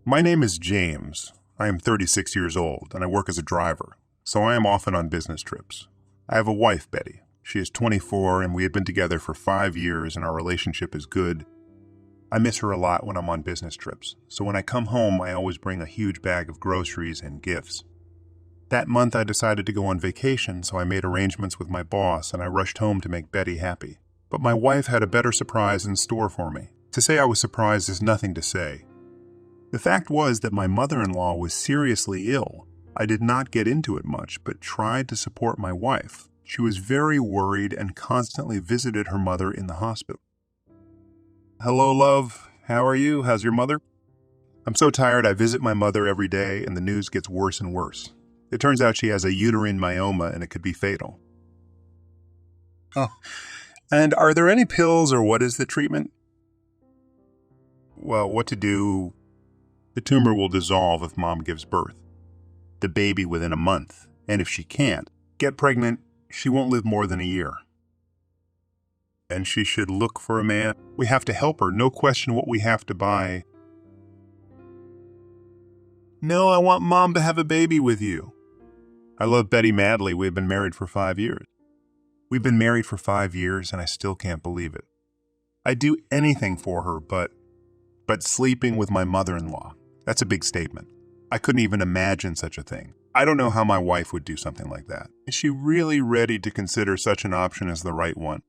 My name is James. I am 36 years old, and I work as a driver, so I am often on business trips. I have a wife, Betty. She is 24, and we have been together for 5 years, and our relationship is good. I miss her a lot when I'm on business trips, so when I come home, I always bring a huge bag of groceries and gifts. That month, I decided to go on vacation, so I made arrangements with my boss, and I rushed home to make Betty happy. But my wife had a better surprise in store for me. To say I was surprised is nothing to say. The fact was that my mother-in-law was seriously ill. I did not get into it much, but tried to support my wife. She was very worried and constantly visited her mother in the hospital. "Hello, love. How are you? How's your mother?" "I'm so tired. I visit my mother every day, and the news gets worse and worse. It turns out she has a uterine myoma, and it could be fatal." "Oh, and are there any pills, or what is the treatment?" "Well, what to do? The tumor will dissolve if mom gives birth. The baby within a month, and if she can't get pregnant, she won't live more than a year. And she should look for a man. We have to help her, no question what we have to buy." "No, I want mom to have a baby with you." "I love Betty madly. We've been married for 5 years." "We've been married for 5 years, and I still can't believe it. I'd do anything for her, but sleeping with my mother-in-law, that's a big statement. I couldn't even imagine such a thing. I don't know how my wife would do something like that. Is she really ready to consider such an option as the right one?"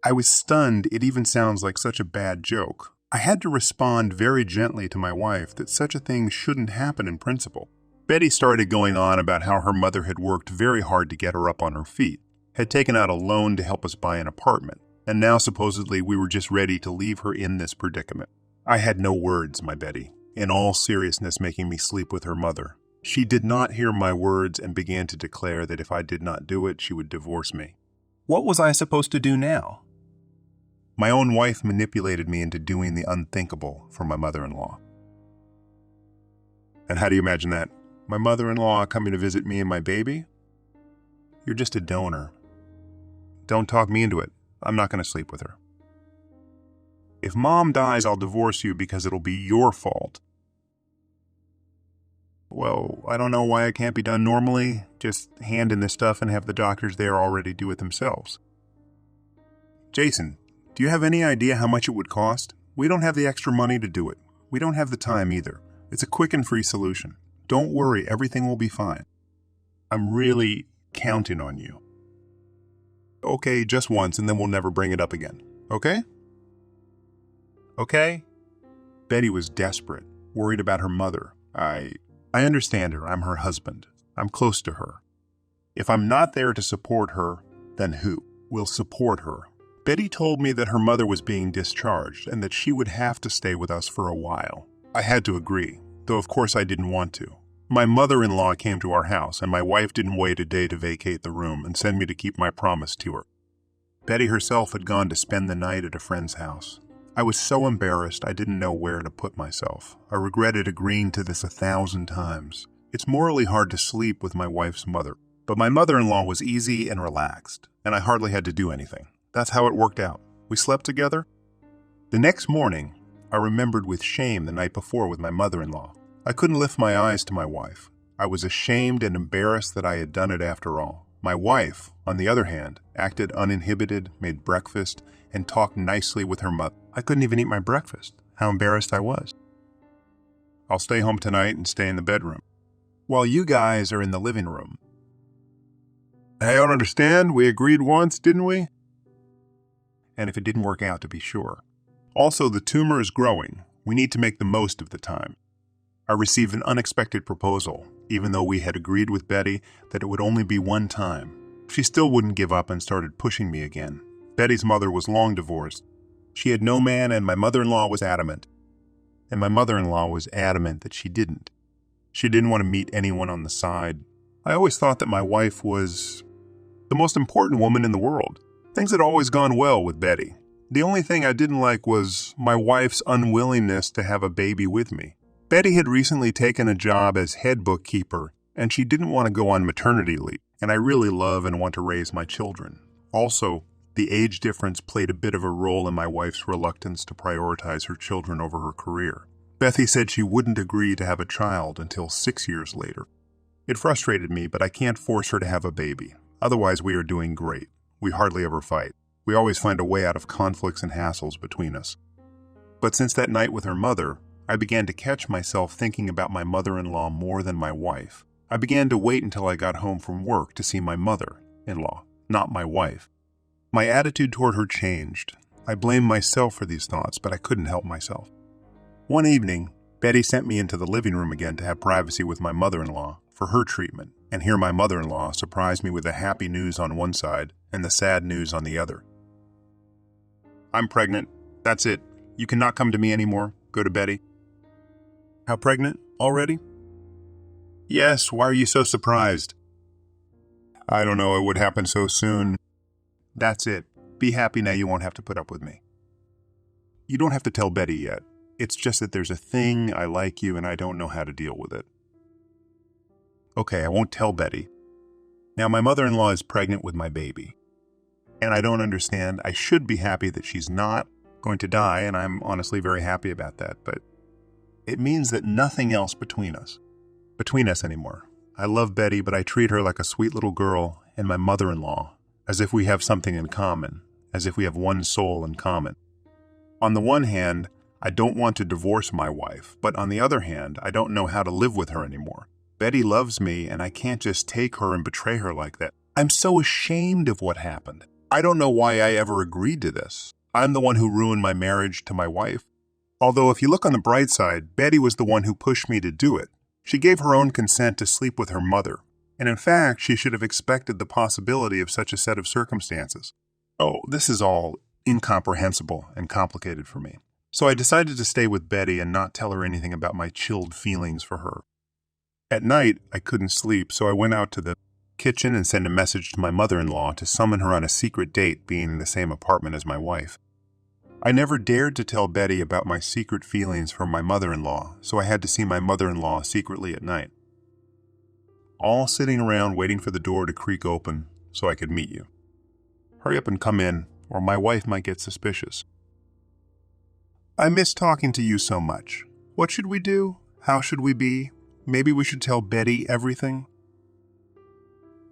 I was stunned. It even sounds like such a bad joke. I had to respond very gently to my wife that such a thing shouldn't happen in principle. Betty started going on about how her mother had worked very hard to get her up on her feet, had taken out a loan to help us buy an apartment, and now supposedly we were just ready to leave her in this predicament. I had no words, my Betty, in all seriousness making me sleep with her mother. She did not hear my words and began to declare that if I did not do it, she would divorce me. What was I supposed to do now? My own wife manipulated me into doing the unthinkable for my mother-in-law. And how do you imagine that? My mother-in-law coming to visit me and my baby? You're just a donor. Don't talk me into it. I'm not going to sleep with her. If mom dies, I'll divorce you because it'll be your fault. Well, I don't know why it can't be done normally. Just hand in this stuff and have the doctors there already do it themselves. Jason, do you have any idea how much it would cost? We don't have the extra money to do it. We don't have the time either. It's a quick and free solution. Don't worry, everything will be fine. I'm really counting on you. Okay, just once, and then we'll never bring it up again. Okay? Okay? Betty was desperate, worried about her mother. I understand her. I'm her husband. I'm close to her. If I'm not there to support her, then who will support her? Betty told me that her mother was being discharged and that she would have to stay with us for a while. I had to agree, though of course I didn't want to. My mother-in-law came to our house, and my wife didn't wait a day to vacate the room and send me to keep my promise to her. Betty herself had gone to spend the night at a friend's house. I was so embarrassed I didn't know where to put myself. I regretted agreeing to this 1,000 times. It's morally hard to sleep with my wife's mother, but my mother-in-law was easy and relaxed, and I hardly had to do anything. That's how it worked out. We slept together. The next morning, I remembered with shame the night before with my mother-in-law. I couldn't lift my eyes to my wife. I was ashamed and embarrassed that I had done it after all. My wife, on the other hand, acted uninhibited, made breakfast, and talked nicely with her mother. I couldn't even eat my breakfast. How embarrassed I was. I'll stay home tonight and stay in the bedroom, while you guys are in the living room. I don't understand. We agreed once, didn't we? And if it didn't work out, to be sure. Also, the tumor is growing. We need to make the most of the time. I received an unexpected proposal, even though we had agreed with Betty that it would only be one time. She still wouldn't give up and started pushing me again. Betty's mother was long divorced. She had no man, and my mother-in-law was adamant. And my mother-in-law was adamant that she didn't. She didn't want to meet anyone on the side. I always thought that my wife was the most important woman in the world. Things had always gone well with Betty. The only thing I didn't like was my wife's unwillingness to have a baby with me. Betty had recently taken a job as head bookkeeper, and she didn't want to go on maternity leave, and I really love and want to raise my children. Also, the age difference played a bit of a role in my wife's reluctance to prioritize her children over her career. Bethy said she wouldn't agree to have a child until 6 years later. It frustrated me, but I can't force her to have a baby. Otherwise, we are doing great. We hardly ever fight. We always find a way out of conflicts and hassles between us. But since that night with her mother, I began to catch myself thinking about my mother-in-law more than my wife. I began to wait until I got home from work to see my mother-in-law, not my wife. My attitude toward her changed. I blamed myself for these thoughts, but I couldn't help myself. One evening, Betty sent me into the living room again to have privacy with my mother-in-law for her treatment, and here my mother-in-law surprised me with the happy news on one side and the sad news on the other. "I'm pregnant. That's it. You cannot come to me anymore. Go to Betty." "How pregnant? Already?" "Yes. Why are you so surprised?" "I don't know. It would happen so soon." "That's it. Be happy now. You won't have to put up with me." "You don't have to tell Betty yet. It's just that there's a thing, I like you, and I don't know how to deal with it." "Okay, I won't tell Betty. Now, my mother-in-law is pregnant with my baby. And I don't understand. I should be happy that she's not going to die, and I'm honestly very happy about that. But it means that nothing else between us anymore. I love Betty, but I treat her like a sweet little girl and my mother-in-law, as if we have something in common, as if we have one soul in common. On the one hand, I don't want to divorce my wife, but on the other hand, I don't know how to live with her anymore. Betty loves me, and I can't just take her and betray her like that. I'm so ashamed of what happened. I don't know why I ever agreed to this. I'm the one who ruined my marriage to my wife. Although if you look on the bright side, Betty was the one who pushed me to do it. She gave her own consent to sleep with her mother, and in fact, she should have expected the possibility of such a set of circumstances. Oh, this is all incomprehensible and complicated for me. So I decided to stay with Betty and not tell her anything about my chilled feelings for her. At night, I couldn't sleep, so I went out to the kitchen and sent a message to my mother-in-law to summon her on a secret date, being in the same apartment as my wife. I never dared to tell Betty about my secret feelings for my mother-in-law, so I had to see my mother-in-law secretly at night. All sitting around waiting for the door to creak open so I could meet you. Hurry up and come in, or my wife might get suspicious. I miss talking to you so much. What should we do? How should we be? Maybe we should tell Betty everything.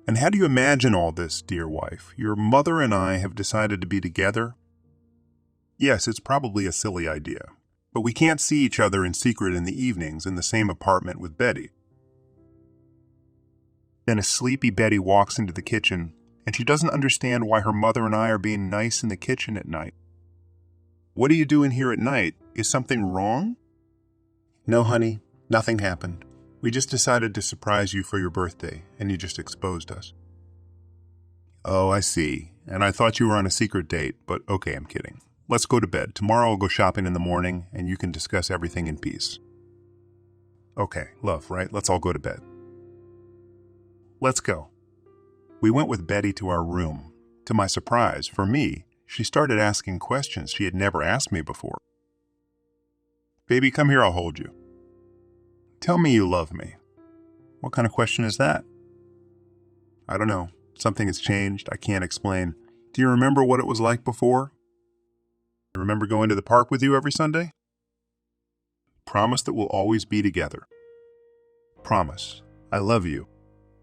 And how do you imagine all this, dear wife? Your mother and I have decided to be together. Yes, it's probably a silly idea, but we can't see each other in secret in the evenings in the same apartment with Betty. Then a sleepy Betty walks into the kitchen, and she doesn't understand why her mother and I are being nice in the kitchen at night. What are you doing here at night? Is something wrong? No, honey, nothing happened. We just decided to surprise you for your birthday, and you just exposed us. Oh, I see. And I thought you were on a secret date, but okay, I'm kidding. Let's go to bed. Tomorrow I'll go shopping in the morning, and you can discuss everything in peace. Okay, love, right? Let's all go to bed. Let's go. We went with Betty to our room. To my surprise, for me, she started asking questions she had never asked me before. Baby, come here, I'll hold you. Tell me you love me. What kind of question is that? I don't know. Something has changed. I can't explain. Do you remember what it was like before? Remember going to the park with you every Sunday? Promise that we'll always be together. Promise. I love you.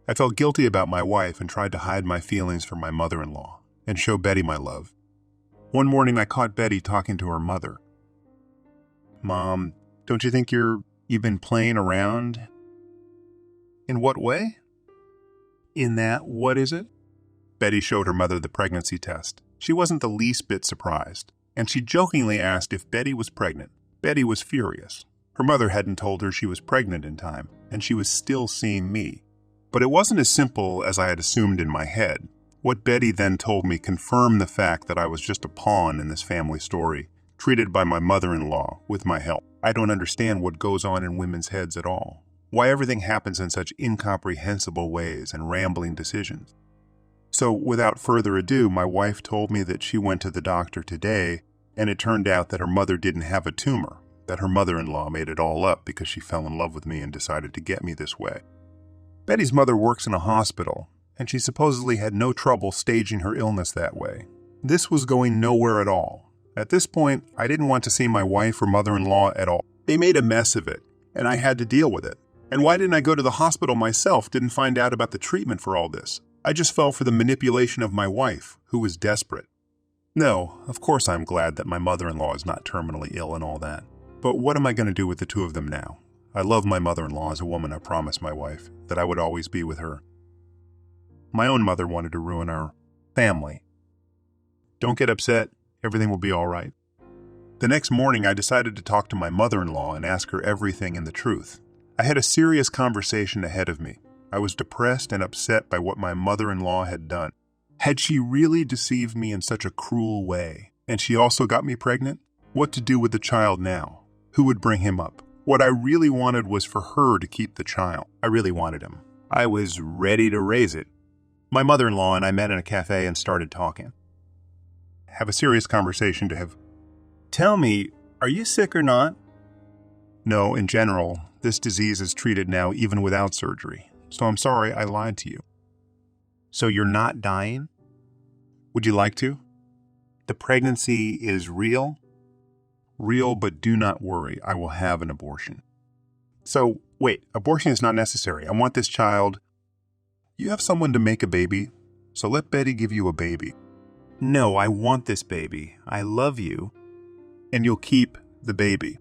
I felt guilty about my wife and tried to hide my feelings for my mother-in-law and show Betty my love. One morning I caught Betty talking to her mother. Mom, don't you think you've been playing around? In what way? In that, what is it? Betty showed her mother the pregnancy test. She wasn't the least bit surprised, and she jokingly asked if Betty was pregnant. Betty was furious. Her mother hadn't told her she was pregnant in time, and she was still seeing me. But it wasn't as simple as I had assumed in my head. What Betty then told me confirmed the fact that I was just a pawn in this family story, treated by my mother-in-law with my help. I don't understand what goes on in women's heads at all. Why everything happens in such incomprehensible ways and rambling decisions. So without further ado, my wife told me that she went to the doctor today, and it turned out that her mother didn't have a tumor, that her mother-in-law made it all up because she fell in love with me and decided to get me this way. Betty's mother works in a hospital, and she supposedly had no trouble staging her illness that way. This was going nowhere at all. At this point, I didn't want to see my wife or mother-in-law at all. They made a mess of it, and I had to deal with it. And why didn't I go to the hospital myself, didn't find out about the treatment for all this? I just fell for the manipulation of my wife, who was desperate. No, of course I'm glad that my mother-in-law is not terminally ill and all that. But what am I going to do with the two of them now? I love my mother-in-law as a woman. I promised my wife that I would always be with her. My own mother wanted to ruin our family. Don't get upset. Everything will be all right. The next morning, I decided to talk to my mother-in-law and ask her everything and the truth. I had a serious conversation ahead of me. I was depressed and upset by what my mother-in-law had done. Had she really deceived me in such a cruel way? And she also got me pregnant? What to do with the child now? Who would bring him up? What I really wanted was for her to keep the child. I really wanted him. I was ready to raise it. My mother-in-law and I met in a cafe and started talking. Have a serious conversation to have. Tell me, are you sick or not? No, in general, this disease is treated now even without surgery. So I'm sorry I lied to you. So you're not dying? Would you like to? The pregnancy is real? Real, but do not worry, I will have an abortion. So, wait, abortion is not necessary. I want this child. You have someone to make a baby, so let Betty give you a baby. No, I want this baby. I love you. And you'll keep the baby.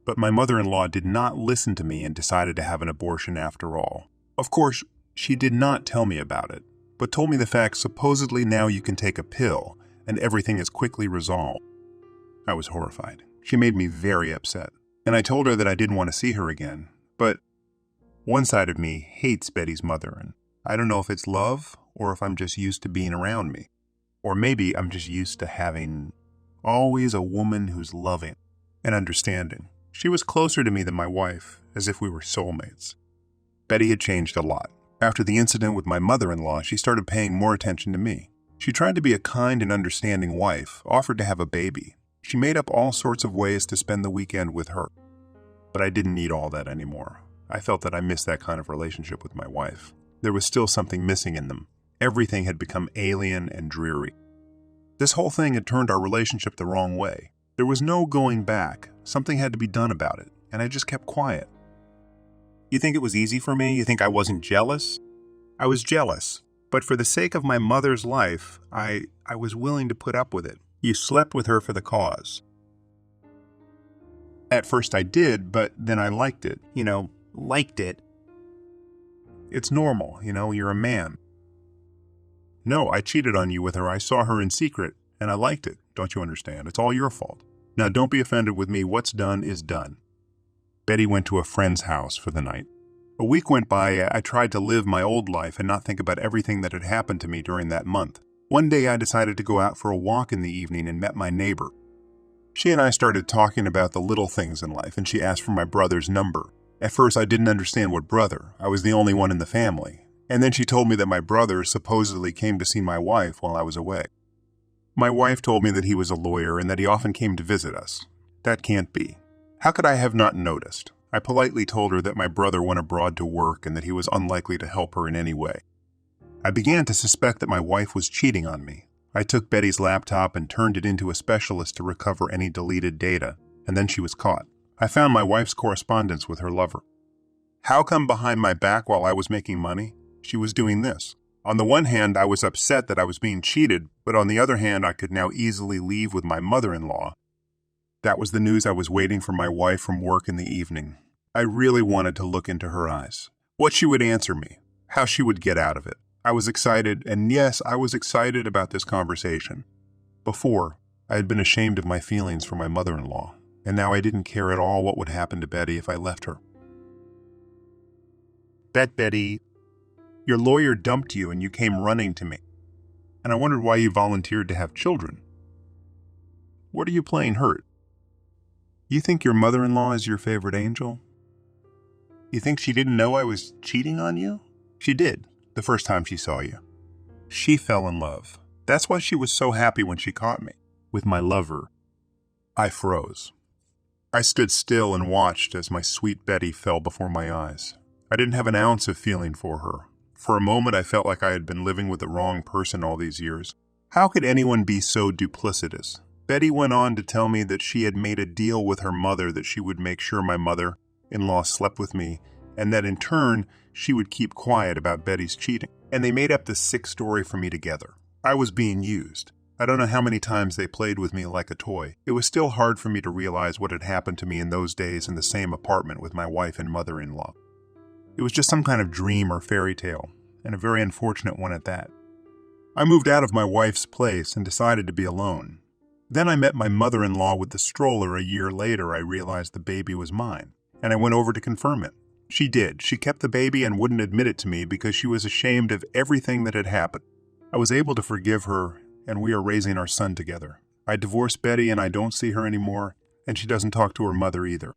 But my mother-in-law did not listen to me and decided to have an abortion after all. Of course, she did not tell me about it, but told me the fact supposedly now you can take a pill and everything is quickly resolved. I was horrified. She made me very upset, and I told her that I didn't want to see her again. But one side of me hates Betty's mother, and I don't know if it's love or if I'm just used to being around me. Or maybe I'm just used to having always a woman who's loving and understanding. She was closer to me than my wife, as if we were soulmates. Betty had changed a lot. After the incident with my mother-in-law, she started paying more attention to me. She tried to be a kind and understanding wife, offered to have a baby. She made up all sorts of ways to spend the weekend with her. But I didn't need all that anymore. I felt that I missed that kind of relationship with my wife. There was still something missing in them. Everything had become alien and dreary. This whole thing had turned our relationship the wrong way. There was no going back. Something had to be done about it, and I just kept quiet. You think it was easy for me? You think I wasn't jealous? I was jealous, but for the sake of my mother's life, I was willing to put up with it. You slept with her for the cause. At first I did, but then I liked it. Liked it. It's normal, you're a man. No, I cheated on you with her. I saw her in secret, and I liked it. Don't you understand? It's all your fault. Now, don't be offended with me. What's done is done. Betty went to a friend's house for the night. A week went by. I tried to live my old life and not think about everything that had happened to me during that month. One day, I decided to go out for a walk in the evening and met my neighbor. She and I started talking about the little things in life, and she asked for my brother's number. At first, I didn't understand what brother. I was the only one in the family. And then she told me that my brother supposedly came to see my wife while I was away. My wife told me that he was a lawyer and that he often came to visit us. That can't be. How could I have not noticed? I politely told her that my brother went abroad to work and that he was unlikely to help her in any way. I began to suspect that my wife was cheating on me. I took Betty's laptop and turned it into a specialist to recover any deleted data, and then she was caught. I found my wife's correspondence with her lover. How come behind my back while I was making money, she was doing this? On the one hand, I was upset that I was being cheated, but on the other hand, I could now easily leave with my mother-in-law. That was the news I was waiting for my wife from work in the evening. I really wanted to look into her eyes. What she would answer me, how she would get out of it. I was excited, and yes, I was excited about this conversation. Before, I had been ashamed of my feelings for my mother-in-law, and now I didn't care at all what would happen to Betty if I left her. Betty, your lawyer dumped you and you came running to me. And I wondered why you volunteered to have children. What are you playing hurt? You think your mother-in-law is your favorite angel? You think she didn't know I was cheating on you? She did, the first time she saw you. She fell in love. That's why she was so happy when she caught me, with my lover. I froze. I stood still and watched as my sweet Betty fell before my eyes. I didn't have an ounce of feeling for her. For a moment, I felt like I had been living with the wrong person all these years. How could anyone be so duplicitous? Betty went on to tell me that she had made a deal with her mother that she would make sure my mother-in-law slept with me, and that in turn, she would keep quiet about Betty's cheating. And they made up this sick story for me together. I was being used. I don't know how many times they played with me like a toy. It was still hard for me to realize what had happened to me in those days in the same apartment with my wife and mother-in-law. It was just some kind of dream or fairy tale, and a very unfortunate one at that. I moved out of my wife's place and decided to be alone. Then I met my mother-in-law with the stroller. A year later, I realized the baby was mine, and I went over to confirm it. She did. She kept the baby and wouldn't admit it to me because she was ashamed of everything that had happened. I was able to forgive her, and we are raising our son together. I divorced Betty and I don't see her anymore, and she doesn't talk to her mother either.